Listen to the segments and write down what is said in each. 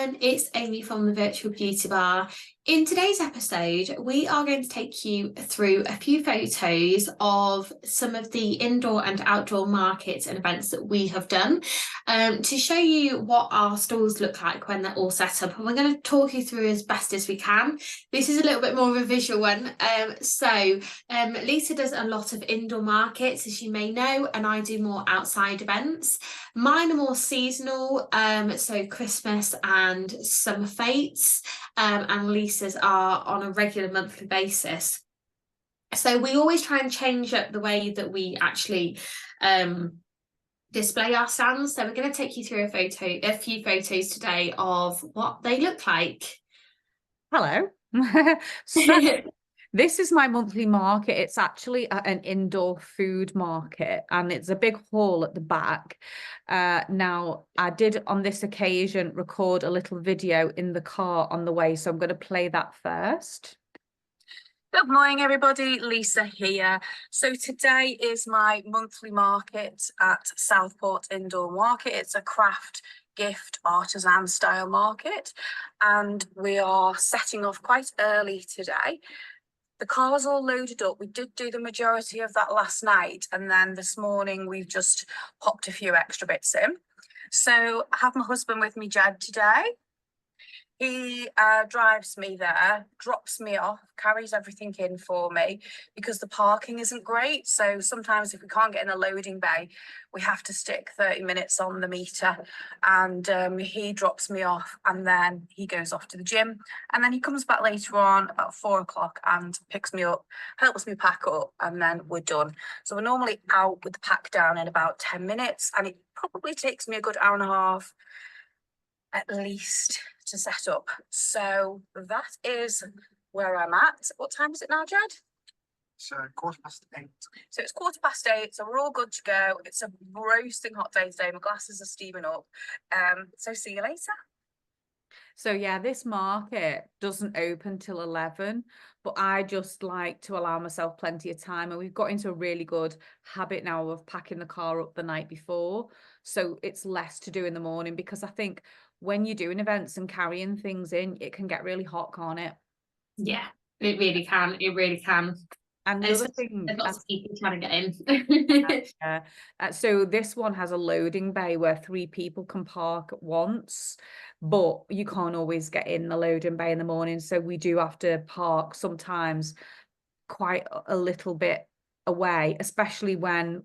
everyone, it's Amy from the Virtual Beauty Bar. In today's episode, we are going to take you through a few photos of some of the indoor and outdoor markets and events that we have done to show you what our stalls look like when they're all set up. And we're going to talk you through as best as we can. This is a little bit more of a visual one. Lisa does a lot of indoor markets, as you may know, and I do more outside events. Mine are more seasonal, so Christmas and summer fates, and Lisa's are on a regular monthly basis. So we always try and change up the way that we actually display our stands. So we're going to take you through a few photos today of what they look like. Hello. So this is my monthly market. It's actually an indoor food market, and it's a big hall at the back. Now, I did on this occasion record a little video in the car on the way, so I'm going to play that first. Good morning, everybody. Lisa here. So today is my monthly market at Southport Indoor Market. It's a craft, gift, artisan style market, and we are setting off quite early today. The car's all loaded up. We did do the majority of that last night, and then this morning we've just popped a few extra bits in. So I have my husband with me, Jed, today. He drives me there, drops me off, carries everything in for me because the parking isn't great. So sometimes if we can't get in a loading bay, we have to stick 30 minutes on the meter, and he drops me off and then he goes off to the gym, and then he comes back later on about 4 o'clock and picks me up, helps me pack up, and then we're done. So we're normally out with the pack down in about 10 minutes, and it probably takes me a good hour and a half at least to set up. So that is where I'm at. What time is it now, Jed? It's 8:15. So it's 8:15, so we're all good to go. It's a roasting hot day today. My glasses are steaming up. So see you later. So yeah, this market doesn't open till 11, but I just like to allow myself plenty of time. And we've got into a really good habit now of packing the car up the night before. So it's less to do in the morning, because I think when you're doing events and carrying things in, it can get really hot, can't it? Yeah, it really can. It really can. And the other thing, there's lots of people trying to get in. So this one has a loading bay where 3 people can park at once, but you can't always get in the loading bay in the morning. So we do have to park sometimes quite a little bit away, especially when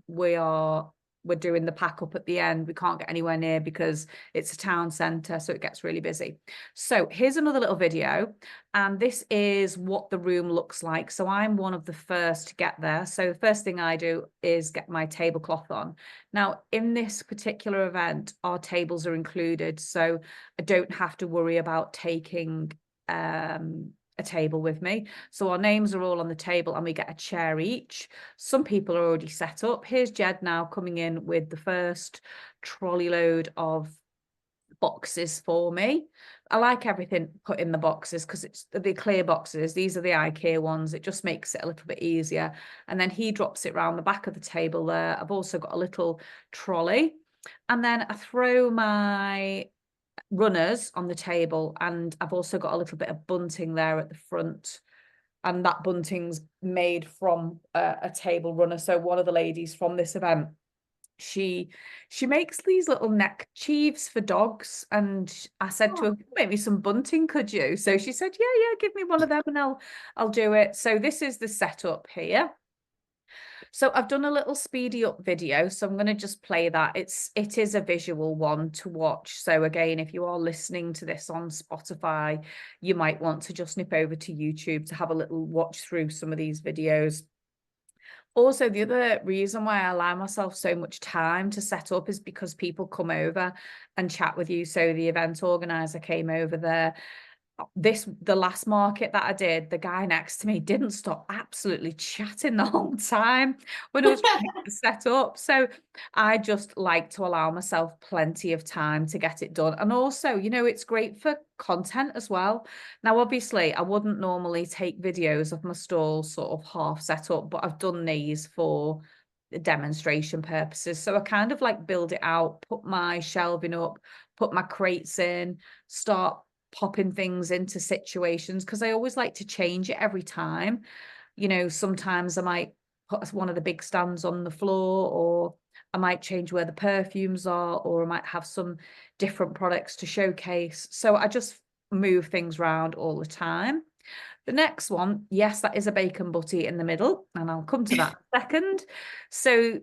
we're doing the pack up at the end. We can't get anywhere near because it's a town centre, so it gets really busy. So here's another little video, and this is what the room looks like. So I'm one of the first to get there. So the first thing I do is get my tablecloth on. Now, in this particular event, our tables are included, so I don't have to worry about taking a table with me. So our names are all on the table and we get a chair each. Some people are already set up. Here's Jed now coming in with the first trolley load of boxes for me. I like everything put in the boxes because it's the clear boxes. These are the Ikea ones. It just makes it a little bit easier. And then he drops it around the back of the table there. I've also got a little trolley, and then I throw my runners on the table, and I've also got a little bit of bunting there at the front, and that bunting's made from a table runner. So one of the ladies from this event, she makes these little neckerchiefs for dogs, and I said to her, make me some bunting, could you? So she said, yeah, give me one of them and I'll do it. So this is the setup here. So I've done a little speedy up video, so I'm going to just play that. It is a visual one to watch. So again, if you are listening to this on Spotify, you might want to just nip over to YouTube to have a little watch through some of these videos. Also, the other reason why I allow myself so much time to set up is because people come over and chat with you. So the event organizer came over there. The last market that I did, the guy next to me didn't stop absolutely chatting the whole time when I was trying to set up. So I just like to allow myself plenty of time to get it done. And also, you know, it's great for content as well. Now, obviously, I wouldn't normally take videos of my stall sort of half set up, but I've done these for demonstration purposes. So I kind of like build it out, put my shelving up, put my crates in, start popping things into situations, because I always like to change it every time. You know, sometimes I might put one of the big stands on the floor, or I might change where the perfumes are, or I might have some different products to showcase. So I just move things around all the time. The next one, yes, that is a bacon butty in the middle, and I'll come to that in a second. So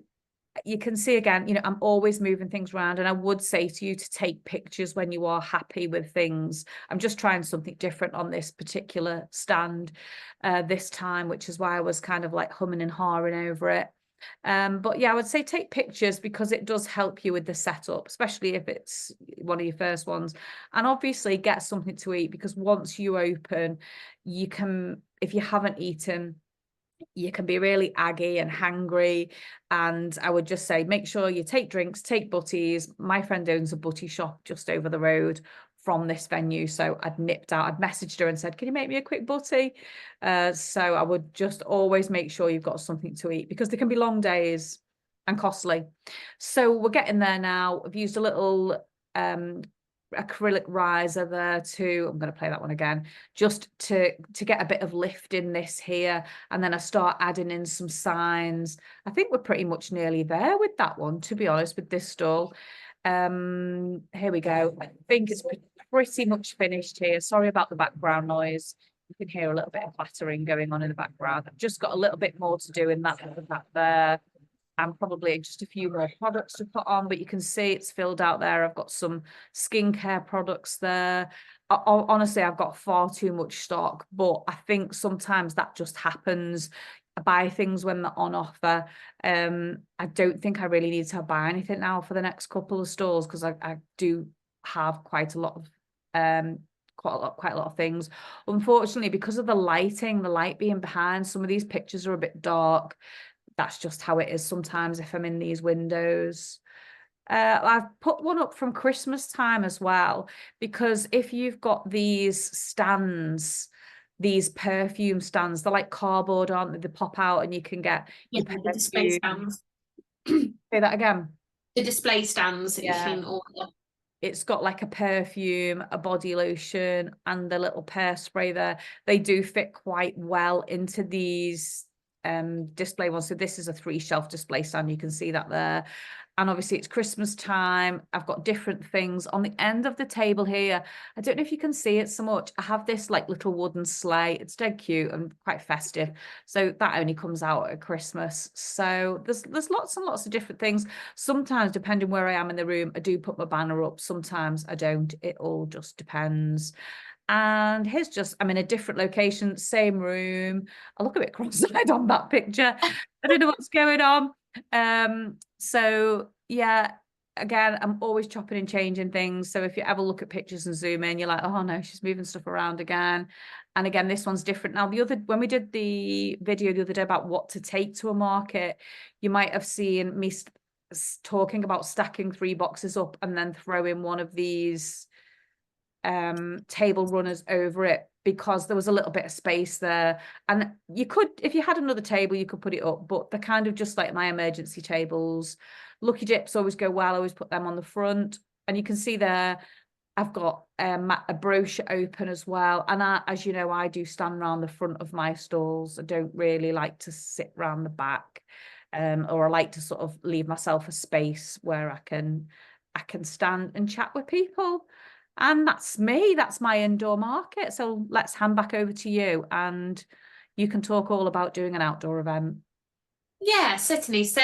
you can see again, you know, I'm always moving things around, and I would say to you to take pictures when you are happy with things. I'm just trying something different on this particular stand this time, which is why I was kind of like humming and hawing over it. But yeah, I would say take pictures, because it does help you with the setup, especially if it's one of your first ones. And obviously get something to eat, because once you open, you can, if you haven't eaten, you can be really aggy and hangry. And I would just say, make sure you take drinks, take butties. My friend owns a butty shop just over the road from this venue, so I'd nipped out, I'd messaged her and said, can you make me a quick butty? So I would just always make sure you've got something to eat, because they can be long days and costly. So we're getting there now. I've used a little acrylic riser there too. I'm going to play that one again, just to get a bit of lift in this here, and then I start adding in some signs. I think we're pretty much nearly there with that one, to be honest, with this stall. Here we go. I think it's pretty much finished here. Sorry about the background noise. You can hear a little bit of clattering going on in the background. I've just got a little bit more to do in that there, and probably just a few more products to put on, but you can see it's filled out there. I've got some skincare products there. Honestly, I've got far too much stock, but I think sometimes that just happens. I buy things when they're on offer. I don't think I really need to buy anything now for the next couple of stores, because I do have quite a lot of quite a lot of things. Unfortunately, because of the lighting, the light being behind, some of these pictures are a bit dark. That's just how it is sometimes if I'm in these windows. I've put one up from Christmas time as well, because if you've got these stands, these perfume stands, they're like cardboard, aren't they? They pop out and you can get Yeah, your the display perfume. stands. Say that again. The display stands that you Yeah. can order. It's got like a perfume, a body lotion, and the little pear spray there. They do fit quite well into these display ones. So this is a 3-shelf display stand. You can see that there. And obviously it's Christmas time. I've got different things on the end of the table here. I don't know if you can see it so much. I have this like little wooden sleigh. It's dead cute and quite festive. So that only comes out at Christmas. So there's lots and lots of different things. Sometimes, depending where I am in the room, I do put my banner up. Sometimes I don't. It all just depends. And here's just, I'm in a different location, same room. I look a bit cross-eyed on that picture. I don't know what's going on. So yeah, again, I'm always chopping and changing things. So if you ever look at pictures and zoom in, you're like, oh no, she's moving stuff around again. And again, this one's different. Now, when we did the video the other day about what to take to a market, you might have seen me talking about stacking 3 boxes up and then throwing one of these table runners over it, because there was a little bit of space there. And you could, if you had another table, you could put it up, but they're kind of just like my emergency tables. Lucky dips always go well. I always put them on the front. And you can see there, I've got a brochure open as well. And as you know, I do stand around the front of my stalls. I don't really like to sit around the back, or I like to sort of leave myself a space where I can stand and chat with people. And that's me. That's my indoor market. So let's hand back over to you, and you can talk all about doing an outdoor event. Yeah, certainly. So,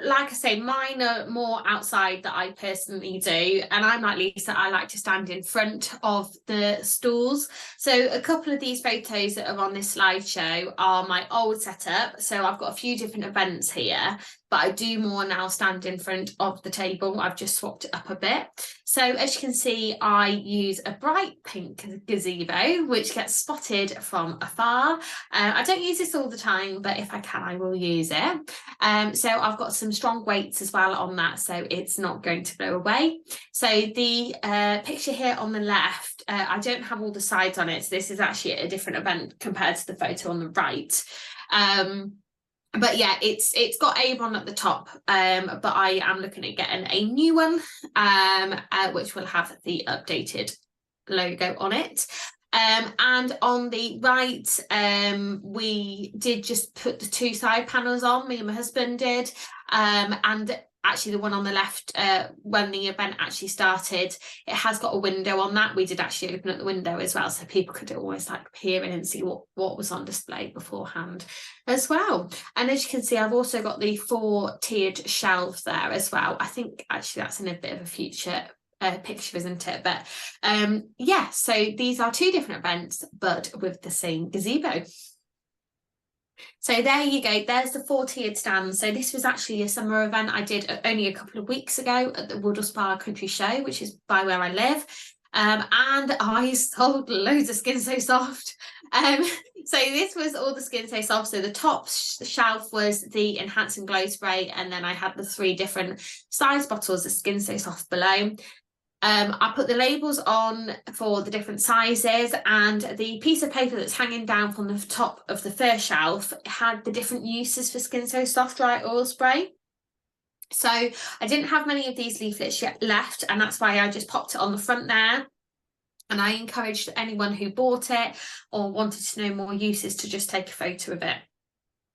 like I say, mine are more outside that I personally do. And I'm like Lisa, I like to stand in front of the stalls. So a couple of these photos that are on this slideshow are my old setup. So I've got a few different events here, but I do more now stand in front of the table. I've just swapped it up a bit. So as you can see, I use a bright pink gazebo, which gets spotted from afar. I don't use this all the time, but if I can, I will use it. So I've got some strong weights as well on that, so it's not going to blow away. So the picture here on the left, I don't have all the sides on it. So this is actually a different event compared to the photo on the right. But yeah, it's got Avon at the top, but I am looking at getting a new one, which will have the updated logo on it. And on the right, we did just put the 2 side panels on, me and my husband did, and actually the one on the left, when the event actually started, it has got a window on that. We did actually open up the window as well, so people could always like peer in and see what was on display beforehand as well. And as you can see, I've also got the 4 tiered shelves there as well. I think actually that's in a bit of a future picture, isn't it? But yeah, so these are 2 different events but with the same gazebo. So there you go, there's the 4 tiered stands. So this was actually a summer event I did only a couple of weeks ago at the Woodall Spa Country Show, which is by where I live. And I sold loads of Skin So Soft. So this was all the Skin So Soft. So the top shelf was the Enhance and Glow Spray, and then I had the 3 different size bottles of Skin So Soft below. I put the labels on for the different sizes, and the piece of paper that's hanging down from the top of the first shelf had the different uses for Skin So Soft Dry Oil Spray. So I didn't have many of these leaflets yet left, and that's why I just popped it on the front there. And I encouraged anyone who bought it or wanted to know more uses to just take a photo of it.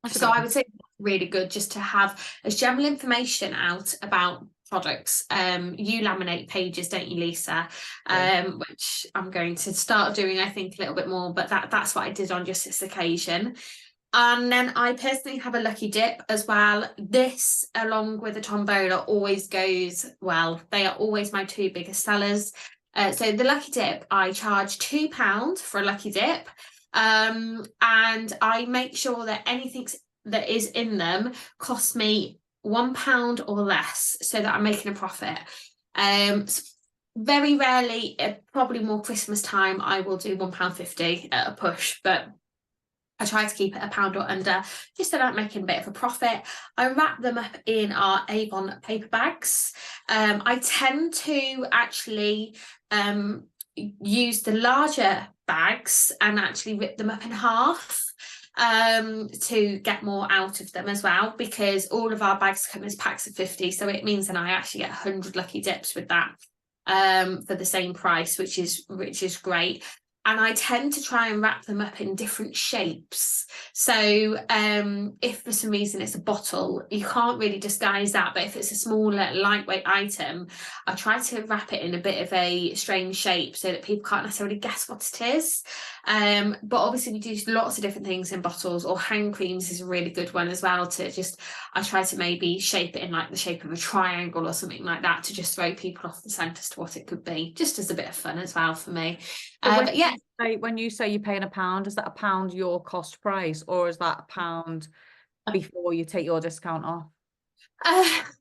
So I would say really good just to have as general information out about products. You laminate pages, don't you, Lisa? Which I'm going to start doing, I think, a little bit more, but that's what I did on just this occasion. And then I personally have a Lucky Dip as well. This, along with a Tombola, always goes well. They are always my 2 biggest sellers. So the Lucky Dip, I charge £2 for a Lucky Dip. And I make sure that anything that is in them costs me £1 or less, so that I'm making a profit. Very rarely, probably more Christmas time, I will do £1.50 at a push, but I try to keep it £1 or under, just so that I'm making a bit of a profit. I wrap them up in our Avon paper bags. I tend to actually use the larger bags and actually rip them up in half to get more out of them as well, because all of our bags come as packs of 50, so it means that I actually get 100 Lucky Dips with that for the same price, which is great. And I tend to try and wrap them up in different shapes. So if for some reason it's a bottle, you can't really disguise that. But if it's a smaller, lightweight item, I try to wrap it in a bit of a strange shape so that people can't necessarily guess what it is. But obviously we do lots of different things in bottles, or hand creams is a really good one as well, to just, I try to maybe shape it in like the shape of a triangle or something like that, to just throw people off the scent as to what it could be, just as a bit of fun as well for me. But yeah, when you say you're paying £1, is that £1 your cost price, or is that £1 before you take your discount off?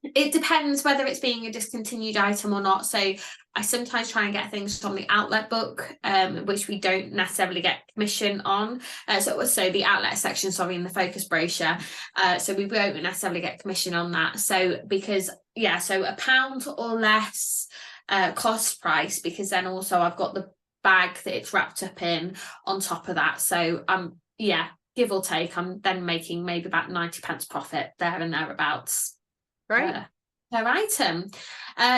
It depends whether it's being a discontinued item or not. So I sometimes try and get things from the outlet book, which we don't necessarily get commission on. So the outlet section, in the focus brochure. So we won't necessarily get commission on that. So because, yeah, so £1 or less cost price, because then also I've got the bag that it's wrapped up in on top of that. So yeah, give or take, I'm then making maybe about 90p profit there and thereabouts. Right. Per item.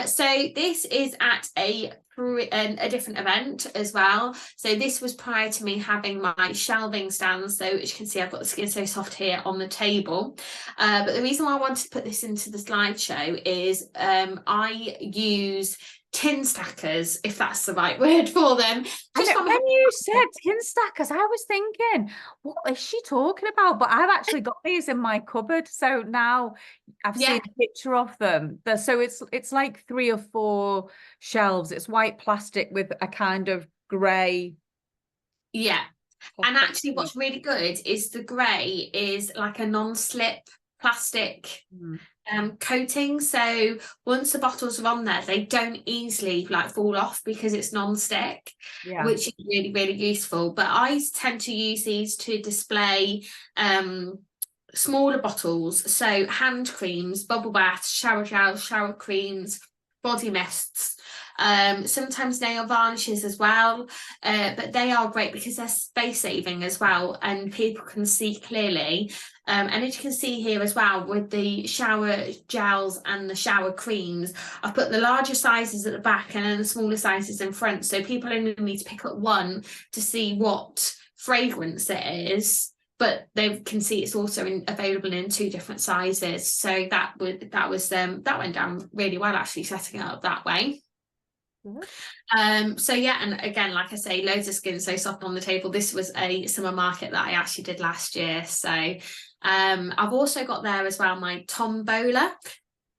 So this is at a different event as well. So this was prior to me having my shelving stands. So as you can see, I've got the Skin So Soft here on the table. But the reason why I wanted to put this into the slideshow is I use tin stackers, if that's the right word for them. When you said tin stackers, I was thinking, what is she talking about? But I've actually got these in my cupboard, so now I've seen a picture of them. So it's like 3 or 4 shelves. It's white plastic with a kind of grey. Yeah, and actually what's really good is the grey is like a non-slip plastic coating, so once the bottles are on there, they don't easily fall off because it's non-stick, which is really, really useful. But I tend to use these to display smaller bottles, so hand creams, bubble baths, shower gels, shower creams, body mists, sometimes nail varnishes as well, but they are great because they're space saving as well, and people can see clearly. And as you can see here as well with the shower gels and the shower creams, I've put the larger sizes at the back and then the smaller sizes in front, so people only need to pick up one to see what fragrance it is, but they can see it's also available in 2 different sizes. So that went down really well, actually, setting it up that way. So yeah, and again, like I say, loads of Skin So Soft on the table. This was a summer market that I actually did last year. So I've also got there as well my tombola.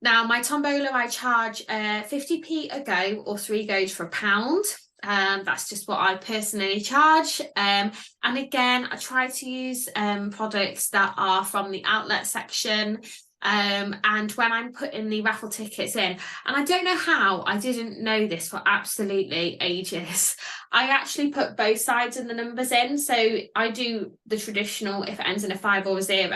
Now my tombola, I charge 50p a go or 3 goes for £1. That's just what I personally charge. And again, I try to use products that are from the outlet section. And when I'm putting the raffle tickets in, and I don't know how I didn't know this for absolutely ages, I actually put both sides of the numbers in. So I do the traditional if it ends in a 5 or a 0,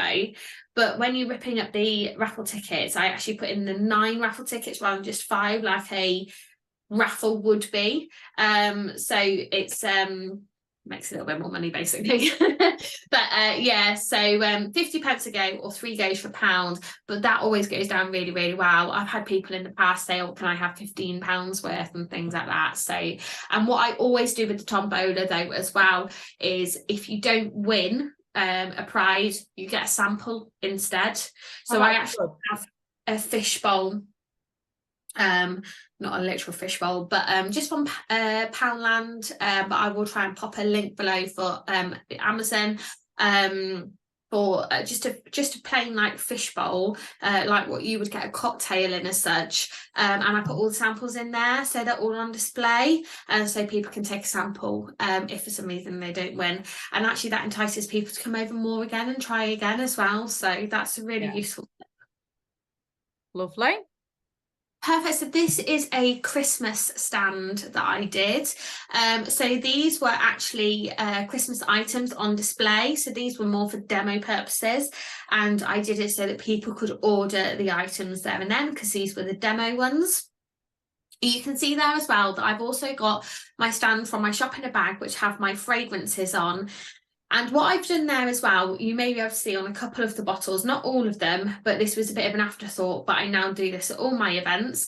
but when you're ripping up the raffle tickets, I actually put in the 9 raffle tickets rather than just 5 like a raffle would be. So it's makes a little bit more money basically. But yeah, so 50p a go or 3 goes for £1, but that always goes down really, really well. I've had people in the past say, oh, can I have £15 worth and things like that. So, and what I always do with the tombola though as well is if you don't win a prize, you get a sample instead. So I actually have a fishbowl, not a literal fishbowl, but just from Poundland, but I will try and pop a link below for Amazon, for just a plain like fishbowl, like what you would get a cocktail in as such, and I put all the samples in there so they're all on display, and so people can take a sample if for some reason they don't win, and actually that entices people to come over more again and try again as well. So that's a really useful. Lovely. Perfect. So this is a Christmas stand that I did. So these were actually Christmas items on display. So these were more for demo purposes. And I did it so that people could order the items there and then, because these were the demo ones. You can see there as well that I've also got my stand from my shop in a bag, which have my fragrances on. And what I've done there as well, you may be able to see on a couple of the bottles, not all of them, but this was a bit of an afterthought, but I now do this at all my events,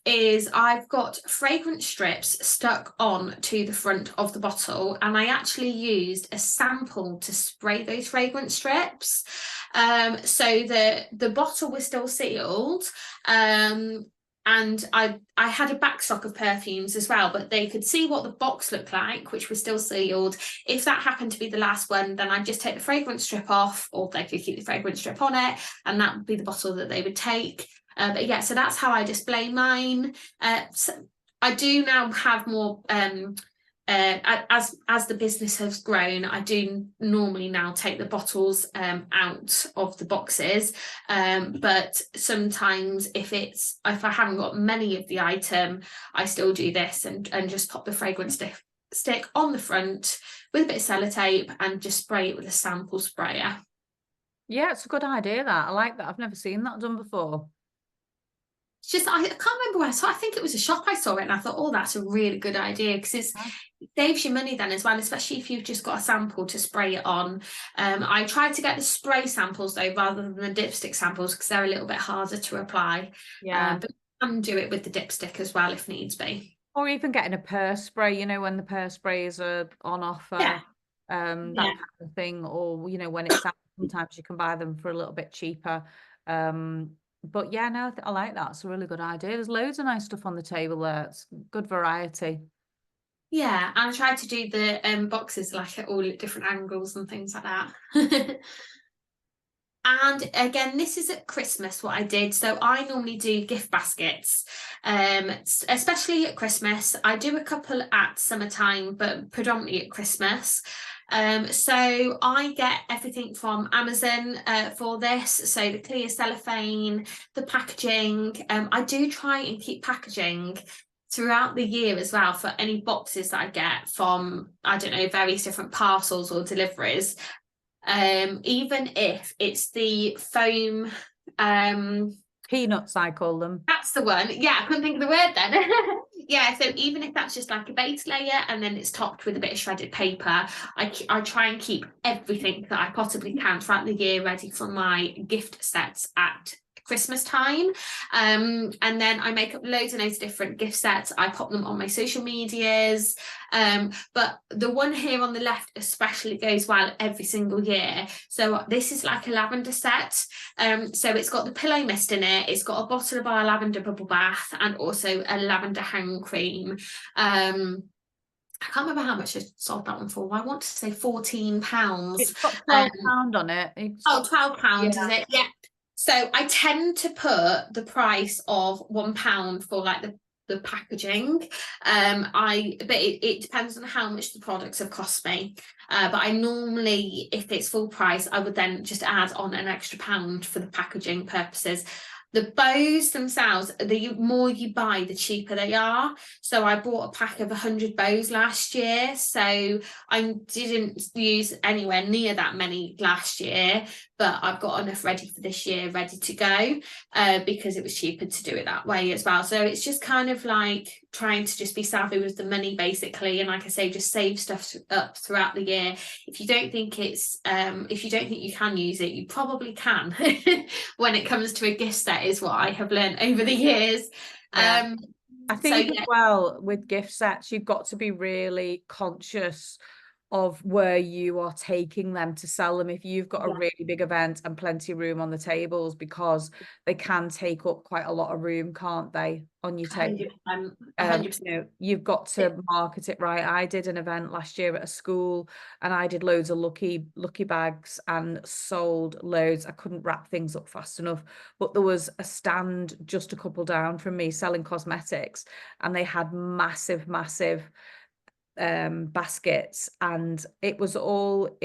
is I've got fragrance strips stuck on to the front of the bottle, and I actually used a sample to spray those fragrance strips. So the bottle was still sealed, and I had a backstock of perfumes as well, but they could see what the box looked like, which was still sealed. If that happened to be the last one, then I'd just take the fragrance strip off, or they could keep the fragrance strip on it, and that would be the bottle that they would take. But yeah, so that's how I display mine. So I do now have more as the business has grown, I do normally now take the bottles out of the boxes, but sometimes if I haven't got many of the item, I still do this and just pop the fragrance stick on the front with a bit of sellotape and just spray it with a sample sprayer. Yeah, it's a good idea, that. I like that. I've never seen that done before. It's just, I can't remember where I saw it. I think it was a shop I saw it, and I thought, oh, that's a really good idea, because it saves you money then as well, especially if you've just got a sample to spray it on. I try to get the spray samples though rather than the dipstick samples, because they're a little bit harder to apply. Yeah, but you can do it with the dipstick as well if needs be. or even getting a purse spray, you know, when the purse sprays are on offer, that kind of thing, or when it's out, sometimes you can buy them for a little bit cheaper. But yeah, no, I like that. It's a really good idea. There's loads of nice stuff on the table there. It's good variety. Yeah, and I try to do the boxes like at all at different angles and things like that. And again, this is at Christmas what I did. So I normally do gift baskets, especially at Christmas. I do a couple at summertime, but predominantly at Christmas. So I get everything from Amazon for this. So the clear cellophane, the packaging. I do try and keep packaging throughout the year as well for any boxes that I get from, I don't know, various different parcels or deliveries. Even if it's the foam Peanuts, I call them. That's the one. Yeah, I couldn't think of the word then. Yeah, so even if that's just like a base layer and then it's topped with a bit of shredded paper, I try and keep everything that I possibly can throughout the year ready for my gift sets at Christmas time. And then I make up loads and loads of different gift sets. I pop them on my social medias. But the one here on the left especially goes well every single year. So this is like a lavender set. So it's got the pillow mist in it, it's got a bottle of our lavender bubble bath, and also a lavender hand cream. I can't remember how much I sold that one for. I want to say £14. It's got £12 on it. £12, is it? Yeah. So I tend to put the price of £1 for like the packaging. But it depends on how much the products have cost me. But I normally, if it's full price, I would then just add on an extra £1 for the packaging purposes. The bows themselves, the more you buy, the cheaper they are. So I bought a pack of 100 bows last year. So I didn't use anywhere near that many last year, but I've got enough ready for this year, ready to go, because it was cheaper to do it that way as well. So it's just kind of like trying to just be savvy with the money, basically. And like I say, just save stuff up throughout the year. If you don't think if you don't think you can use it, you probably can when it comes to a gift set, is what I have learned over the years. Yeah. I think so, yeah. as well with gift sets, you've got to be really conscious of where you are taking them to sell them if you've got a really big event and plenty of room on the tables, because they can take up quite a lot of room, can't they, on your table? 100%. You know, you've got to market it right. I did an event last year at a school and I did loads of lucky bags and sold loads. I couldn't wrap things up fast enough, but there was a stand just a couple down from me selling cosmetics, and they had massive baskets, and it was all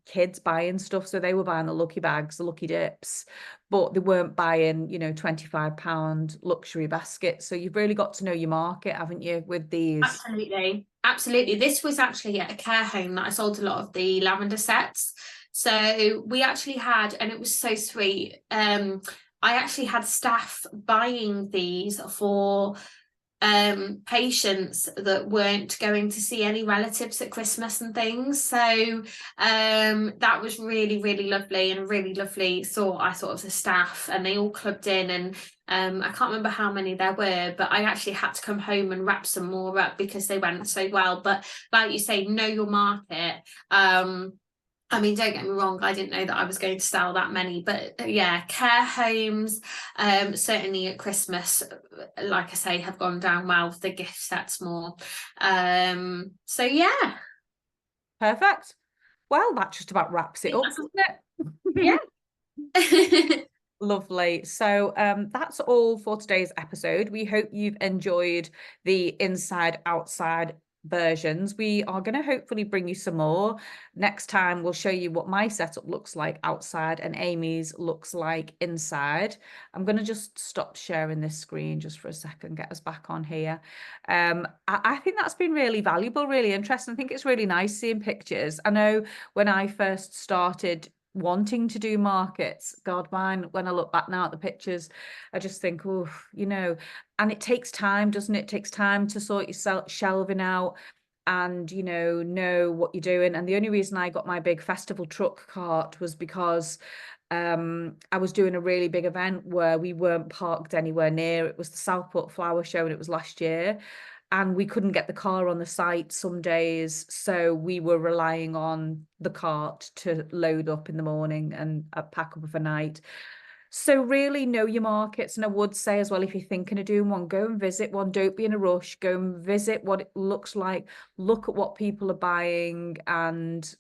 kids buying stuff. So they were buying the lucky bags, the lucky dips, but they weren't buying, you know, £25 luxury baskets. So you've really got to know your market, haven't you, with these? Absolutely. This was actually at a care home that I sold a lot of the lavender sets. So we actually had, and it was so sweet, I actually had staff buying these for patients that weren't going to see any relatives at Christmas and things. So that was really, really lovely, and a really lovely thought, I thought, of the staff, and they all clubbed in, and I can't remember how many there were, but I actually had to come home and wrap some more up because they went so well. But like you say, know your market. I mean, don't get me wrong, I didn't know that I was going to sell that many, but yeah, care homes, certainly at Christmas, like I say, have gone down well with the gift sets more. So yeah. Perfect. Well, that just about wraps it up, doesn't it? Yeah. Lovely. So that's all for today's episode. We hope you've enjoyed the inside outside versions. We are going to hopefully bring you some more. Next time we'll show you what my setup looks like outside and Amy's looks like inside. I'm going to just stop sharing this screen just for a second, get us back on here. I think that's been really valuable, really interesting. I think it's really nice seeing pictures. I know when I first started wanting to do markets, God, mine, when I look back now at the pictures, I just think, oh, you know, and it takes time, doesn't it? It takes time to sort your shelving out and, you know what you're doing. And the only reason I got my big festival truck cart was because I was doing a really big event where we weren't parked anywhere near. It was the Southport Flower Show, and it was last year. And we couldn't get the car on the site some days, so we were relying on the cart to load up in the morning and pack up overnight. So really know your markets. And I would say as well, if you're thinking of doing one, go and visit one. Don't be in a rush. Go and visit what it looks like. Look at what people are buying and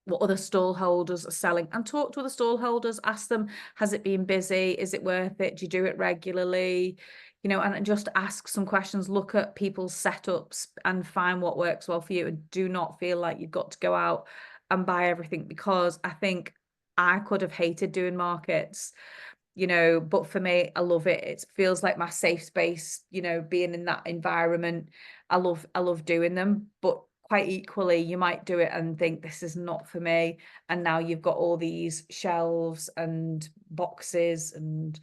what other stall holders are selling, and talk to other stall holders. Ask them, has it been busy? Is it worth it? Do you do it regularly? You know, and just ask some questions. Look at people's setups and find what works well for you, and do not feel like you've got to go out and buy everything, because I think I could have hated doing markets, you know, but for me, I love it. It feels like my safe space, you know, being in that environment. I love doing them, but quite equally, you might do it and think this is not for me, and now you've got all these shelves and boxes and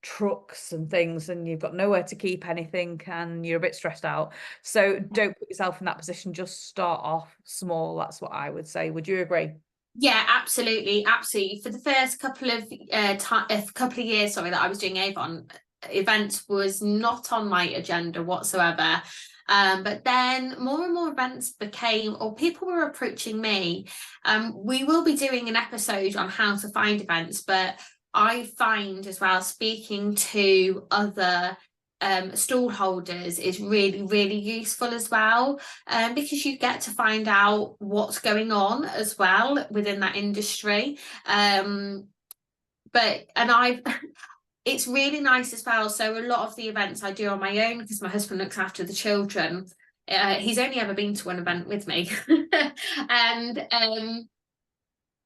trucks and things, and you've got nowhere to keep anything, and you're a bit stressed out. So don't put yourself in that position. Just start off small. That's what I would say. Would you agree? Yeah, absolutely. For the first couple of years, sorry, that I was doing Avon, events was not on my agenda whatsoever. But then more and more events became, or people were approaching me. We will be doing an episode on how to find events, but I find as well, speaking to other stall holders is really, really useful as well, because you get to find out what's going on as well within that industry. It's really nice as well. So a lot of the events I do on my own, because my husband looks after the children. He's only ever been to one event with me. And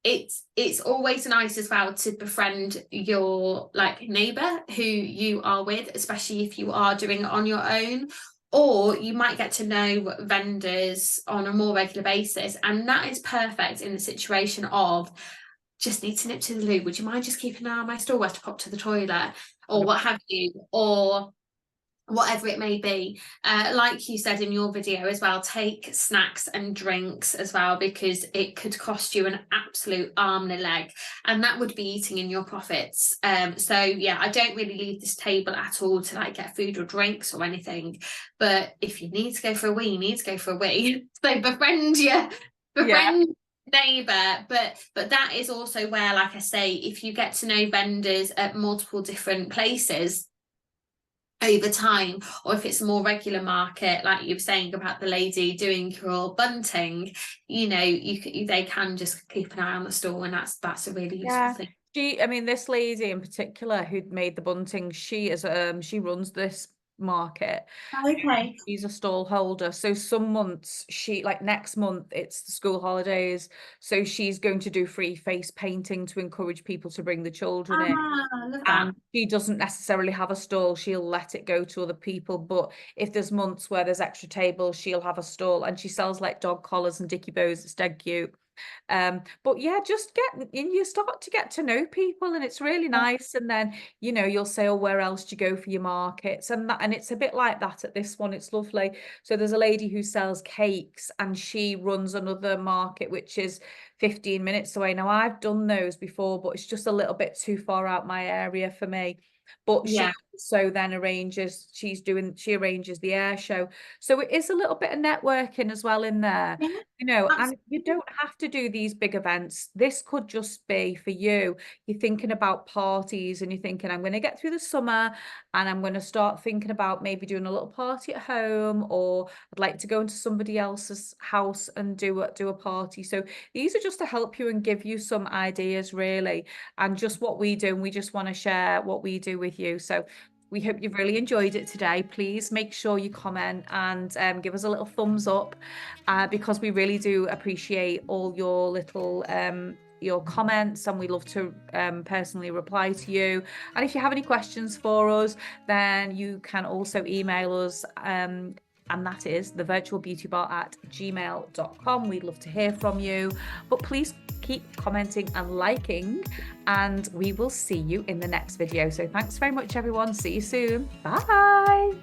it's always nice as well to befriend your like neighbour who you are with, especially if you are doing it on your own. Or you might get to know vendors on a more regular basis, and that is perfect in the situation of just need to nip to the loo. Would you mind just keeping an eye on my store where to pop to the toilet, or what have you, or whatever it may be. Like you said in your video as well, take snacks and drinks as well, because it could cost you an absolute arm and a leg, and that would be eating in your profits. So yeah, I don't really leave this table at all to like get food or drinks or anything, but if you need to go for a wee, you need to go for a wee. So befriend neighbour. But that is also where, like I say, if you get to know vendors at multiple different places over time, or if it's a more regular market, like you were saying about the lady doing your bunting, you know, they can just keep an eye on the store, and that's a really useful thing. This lady in particular who'd made the bunting, she runs this market. Okay. She's a stall holder. So some months next month it's the school holidays, so she's going to do free face painting to encourage people to bring the children in. Love that. And she doesn't necessarily have a stall, she'll let it go to other people, but if there's months where there's extra tables, she'll have a stall, and she sells like dog collars and dicky bows. It's dead cute. But yeah, just you start to get to know people, and it's really nice. And then, you know, you'll say, oh, where else do you go for your markets? And it's a bit like that at this one. It's lovely. So there's a lady who sells cakes, and she runs another market which is 15 minutes away. Now I've done those before, but it's just a little bit too far out my area for me. But she also then arranges the air show, so it is a little bit of networking as well in there. You know, and you don't have to do these big events. This could just be for you. You're thinking about parties, and you're thinking, I'm going to get through the summer and I'm going to start thinking about maybe doing a little party at home, or I'd like to go into somebody else's house and do a party. So these are just to help you and give you some ideas, really, and just what we do, and we just want to share what we do with you. So we hope you've really enjoyed it today. Please make sure you comment and give us a little thumbs up, because we really do appreciate all your little your comments, and we love to personally reply to you. And if you have any questions for us, then you can also email us, and that is thevirtualbeautybar@gmail.com. We'd love to hear from you, but please keep commenting and liking, and we will see you in the next video. So thanks very much, everyone. See you soon. Bye.